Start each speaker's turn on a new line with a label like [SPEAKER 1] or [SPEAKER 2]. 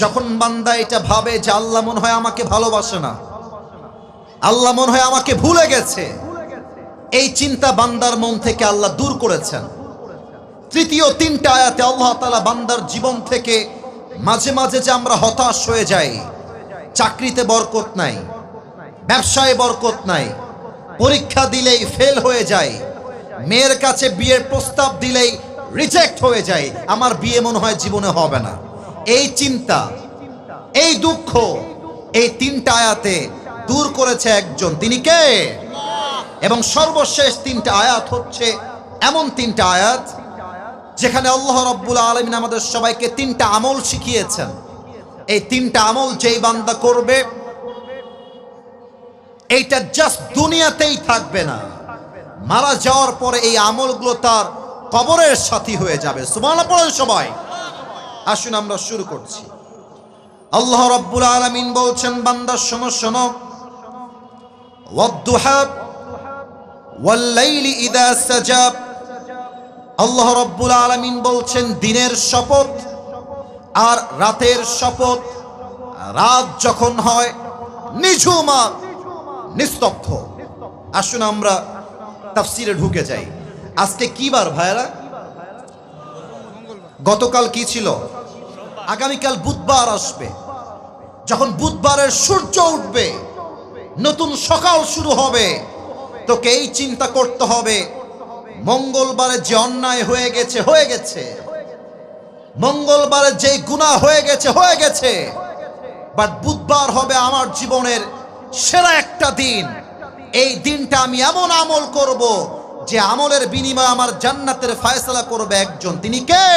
[SPEAKER 1] যখন বান্দা এটা ভাবে যে আল্লাহ মনে হয় আমাকে ভালোবাসে না, আল্লাহ মনে হয় আমাকে ভুলে গেছে, এই চিন্তা বান্দার মন থেকে আল্লাহ দূর করেছেন। তৃতীয় তিনটা আয়াতে আল্লাহ তাআলা বান্দার জীবন থেকে মাঝে মাঝে যে আমরা হতাশ হয়ে যাই, চাকরিতে বরকত নাই, ব্যবসায় বরকত নাই, পরীক্ষা দিলেই ফেল হয়ে যায়, মেয়ের কাছে বিয়ের প্রস্তাব দিলেই রিজেক্ট হয়ে যায়, আমার বিয়ে মনে হয় জীবনে হবে না, এই চিন্তা, এই দুঃখ, এই তিনটা আয়াতে দূর করেছে একজন, তিনি কে? এবং সর্বশেষ তিনটা আয়াত হচ্ছে এমন তিনটা আয়াত যেখানে আল্লাহ রাব্বুল আলামিন আমাদের সবাইকে তিনটা আমল শিখিয়েছেন। এই তিনটা আমল যেই বান্দা করবে, এইটা জাস্ট দুনিয়াতেই থাকবে না, মারা যাওয়ার পরে এই আমলগুলো তার কবরের সাথী হয়ে যাবে। সুবহানাল্লাহ পড়েন সবাই। আসুন আমরা শুরু করছি। আল্লাহ রাব্বুল আলামিন বলছেন, বান্দা শোনো শোনো, ওয়াদ-দুহা ওয়াল-লাইলি ইযা সাজা। আল্লাহ রাব্বুল আলামিন বলছেন দিনের শপথ আর রাতের শপথ। রাত যখন হয় নিঝুম আর নিস্তব্ধ। আসুন আমরা তাফসীরে ঢুকে যাই। আজকে কি বার ভাইরা? গতকাল কি ছিল? আগামীকাল বুধবার আসবে। যখন বুধবারের সূর্য উঠবে, নতুন সকাল শুরু হবে, তোকে এই চিন্তা করতে হবে, মঙ্গলবারে যে অন্যায় হয়ে গেছে হয়ে গেছে, মঙ্গলবারে যে গুনাহ হয়ে গেছে হয়ে গেছে, বাট বুধবার হবে আমার জীবনের সেরা একটা দিন। এই দিনটা আমি এমন আমল করব যে আমলের বিনিময়ে আমার জান্নাতের ফয়সালা করবে একজন, তিনি কে?